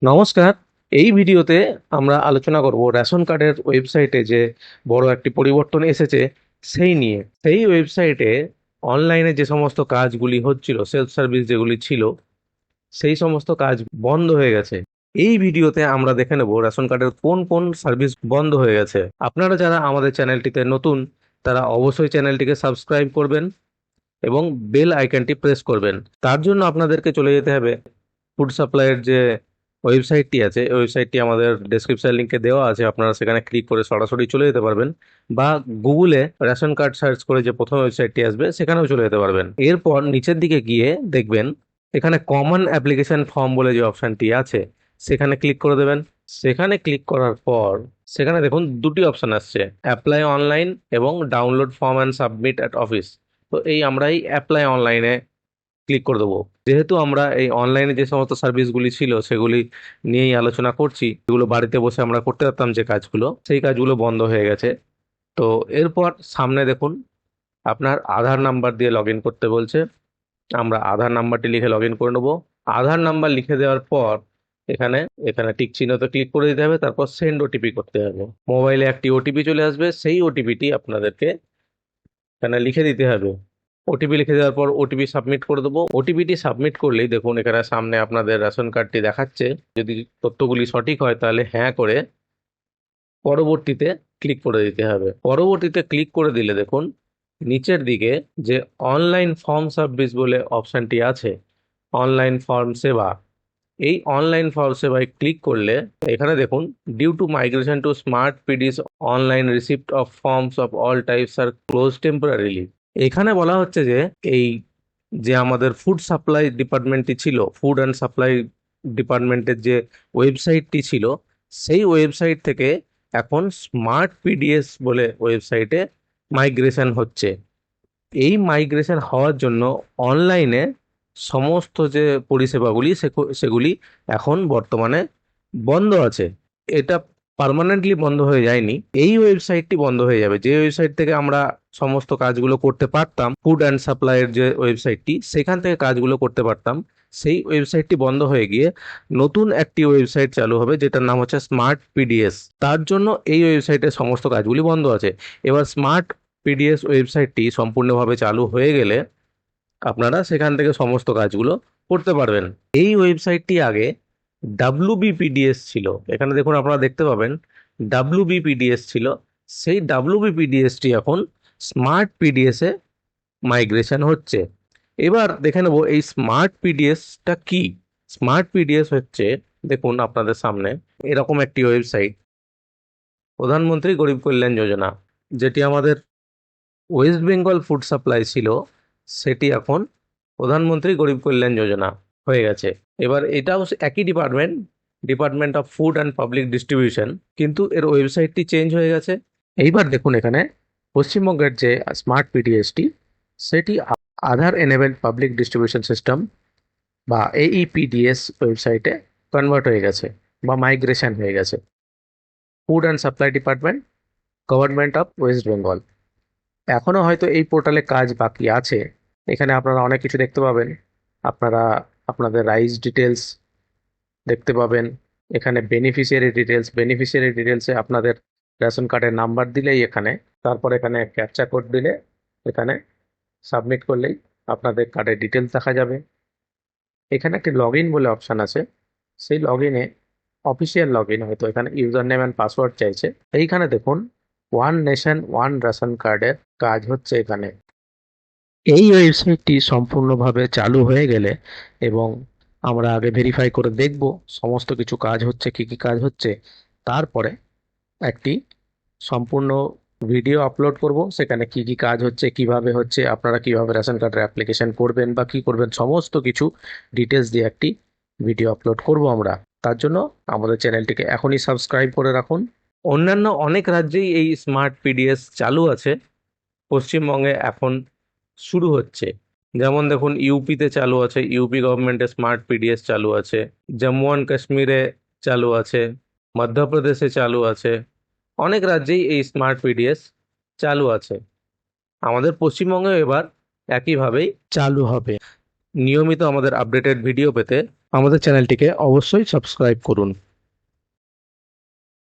নমস্কার। এই ভিডিওতে আমরা আলোচনা করব রেশন কার্ডের ওয়েবসাইটে যে বড় একটি পরিবর্তন এসেছে সেই নিয়ে। সেই ওয়েবসাইটে অনলাইনে যে সমস্ত কাজগুলি হচ্ছিল, সেলফ সার্ভিস যেগুলি ছিল, সেই সমস্ত কাজ বন্ধ হয়ে গেছে। এই ভিডিওতে আমরা দেখে নেব রেশন কার্ডের কোন কোন সার্ভিস বন্ধ হয়ে গেছে। আপনারা যারা আমাদের চ্যানেলটিতে নতুন, তারা অবশ্যই চ্যানেলটিকে সাবস্ক্রাইব করবেন এবং বেল আইকনটি প্রেস করবেন। তার জন্য আপনাদেরকে চলে যেতে হবে ফুড সাপ্লাইয়ের যে ওয়েবসাইটটি আছে, এই ওয়েবসাইটটি আমাদের ডেসক্রিপশন লিঙ্কে দেওয়া আছে। আপনারা সেখানে ক্লিক করে সরাসরি চলে যেতে পারবেন, বা গুগলে রেশন কার্ড সার্চ করে যে প্রথম ওয়েবসাইটটি আসবে সেখানেও চলে যেতে পারবেন। এরপর নিচের দিকে গিয়ে দেখবেন এখানে কমন অ্যাপ্লিকেশন ফর্ম বলে যে অপশনটি আছে, সেখানে ক্লিক করে দেবেন। সেখানে ক্লিক করার পর সেখানে দেখুন দুটি অপশন আসছে, অ্যাপ্লাই অনলাইন এবং download form and submit at office. তো আমরা এই অ্যাপ্লাই অনলাইনে ক্লিক করে দেবো। যেহেতু আমরা এই অনলাইনে যে সমস্ত সার্ভিসগুলি ছিল সেগুলি নিয়েই আলোচনা করছি, এগুলো বাড়িতে বসে আমরা করতে পারতাম যে কাজগুলো, সেই কাজগুলো বন্ধ হয়ে গেছে। তো এরপর সামনে দেখুন আপনার আধার নাম্বার দিয়ে লগ ইন করতে বলছে। আমরা আধার নাম্বারটি লিখে লগ ইন করে নেবো। আধার নাম্বার লিখে দেওয়ার পর এখানে এখানে টিক চিহ্নতে ক্লিক করে দিতে হবে, তারপর সেন্ড ওটিপি করতে হবে। মোবাইলে একটি ওটিপি চলে আসবে, সেই ওটিপিটি আপনাদেরকে এখানে লিখে দিতে হবে। ওটিপি লিখে দেওয়ার পর ওটিপি সাবমিট করে দেবো। ওটিপিটি সাবমিট করলেই দেখুন এখানে সামনে আপনাদের রেশন কার্ডটি দেখাচ্ছে। যদি তথ্যগুলি সঠিক হয় তাহলে হ্যাঁ করে পরবর্তীতে ক্লিক করে দিতে হবে। পরবর্তীতে ক্লিক করে দিলে দেখুন নিচের দিকে যে অনলাইন ফর্ম সার্ভিস বলে অপশনটি আছে, অনলাইন ফর্ম সেবা, এই অনলাইন ফর্ম সেবায় ক্লিক করলে এখানে দেখুন due to migration to smart PDS online receipt of forms of all types are close temporarily. এখানে বলা হচ্ছে যে এই যে আমাদের ফুড সাপ্লাই ডিপার্টমেন্টটি ছিল, ফুড অ্যান্ড সাপ্লাই ডিপার্টমেন্টের যে ওয়েবসাইটটি ছিল, সেই ওয়েবসাইট থেকে এখন স্মার্ট পিডিএস বলে ওয়েবসাইটে মাইগ্রেশন হচ্ছে। এই মাইগ্রেশন হওয়ার জন্য অনলাইনে সমস্ত যে পরিষেবাগুলি সেগুলি এখন বর্তমানে বন্ধ আছে। এটা পার্মানেন্টলি বন্ধ হয়ে যায়নি, এই ওয়েবসাইটটি বন্ধ হয়ে যাবে। যে ওয়েবসাইট থেকে আমরা সমস্ত কাজগুলো করতে পারতাম, ফুড অ্যান্ড সাপ্লাইয়ের যে ওয়েবসাইটটি, সেখান থেকে কাজগুলো করতে পারতাম, সেই ওয়েবসাইটটি বন্ধ হয়ে গিয়ে নতুন একটি ওয়েবসাইট চালু হবে যেটার নাম হচ্ছে স্মার্ট পিডিএস। তার জন্য এই ওয়েবসাইটের সমস্ত কাজগুলি বন্ধ আছে। এবার স্মার্ট পিডিএস ওয়েবসাইটটি সম্পূর্ণভাবে চালু হয়ে গেলে আপনারা সেখান থেকে সমস্ত কাজগুলো করতে পারবেন। এই ওয়েবসাইটটি আগে ডাব্লুবিপিডিএস ছিল। এখানে দেখুন আপনারা দেখতে পাবেন ডাব্লুবিপিডিএস ছিল, সেই ডাব্লুবিপিডিএসটি এখন স্মার্ট পিডিএসে মাইগ্রেশন হচ্ছে। এবার দেখে নেব এই স্মার্ট পিডিএসটা কি। স্মার্ট পিডিএস হচ্ছে, দেখুন আপনাদের সামনে এরকম একটি ওয়েবসাইট, প্রধানমন্ত্রী গরিব কল্যাণ যোজনা, যেটি আমাদের ওয়েস্ট বেঙ্গল ফুড সাপ্লাই ছিল, সেটি এখন প্রধানমন্ত্রী গরিব কল্যাণ যোজনা হয়ে গেছে। এবার এটাও একই department, department of food and public distribution, কিন্তু এর ওয়েবসাইটটি চেঞ্জ হয়ে গেছে। এইবার দেখুন এখানে পশ্চিমবঙ্গের যে স্মার্ট পিডিএসটি, সেটি আধার এনেবেলড পাবলিক ডিস্ট্রিবিউশন সিস্টেম বা এইপিডিএস ওয়েবসাইটে কনভার্ট হয়ে গেছে বা মাইগ্রেশন হয়ে গেছে। Food and supply department, government of West Bengal. এখনও হয়তো এই পোর্টালে কাজ বাকি আছে। এখানে আপনারা অনেক কিছু দেখতে পাবেন। আপনারা আপনাদের রাইস ডিটেলস দেখতে পাবেন। এখানে বেনিফিশিয়ারি ডিটেলসে আপনাদের রেশন কার্ডের নাম্বার দিলেই এখানে, তারপর এখানে ক্যাপচা কোড দিলে, এখানে সাবমিট করলেই আপনাদের কার্ডের ডিটেলস দেখা যাবে। এখানে একটি লগ ইন বলে অপশান আছে, সেই লগ ইনে অফিসিয়াল লগ ইন, হয়তো এখানে ইউজার নেম অ্যান্ড পাসওয়ার্ড চাইছে। এইখানে দেখুন ওয়ান নেশন ওয়ান রেশন কার্ডের কাজ হচ্ছে এখানে। এই ওয়েবসাইটটি সম্পূর্ণভাবে চালু হয়ে গেলে এবং আমরা আগে ভেরিফাই করে দেখব সমস্ত কিছু কাজ হচ্ছে, কি কি কাজ হচ্ছে, তারপরে একটি সম্পূর্ণ ভিডিও আপলোড করব। সেখানে কি কি কাজ হচ্ছে, কিভাবে হচ্ছে, আপনারা কিভাবে রেশন কার্ডের অ্যাপ্লিকেশন করবেন বা কি করবেন, সমস্ত কিছু ডিটেলস দিয়ে একটি ভিডিও আপলোড করব আমরা। তার জন্য আমাদের চ্যানেলটিকে এখনই সাবস্ক্রাইব করে রাখুন। অন্যান্য অনেক রাজ্যেই এই স্মার্ট পিডিএস চালু আছে, পশ্চিমবঙ্গে এখন শুরু হচ্ছে। যেমন দেখুন ইউপিতে চালু আছে, ইউপি গভর্নমেন্টের স্মার্ট পিডিএস চালু আছে, জম্মু অ্যান্ড কাশ্মীরে চালু আছে, মধ্যপ্রদেশে চালু আছে, অনেক রাজ্যেই এই স্মার্ট পিডিএস চালু আছে। আমাদের পশ্চিমবঙ্গেও এবার একইভাবেই চালু হবে। নিয়মিত আমাদের আপডেটেড ভিডিও পেতে আমাদের চ্যানেলটিকে অবশ্যই সাবস্ক্রাইব করুন।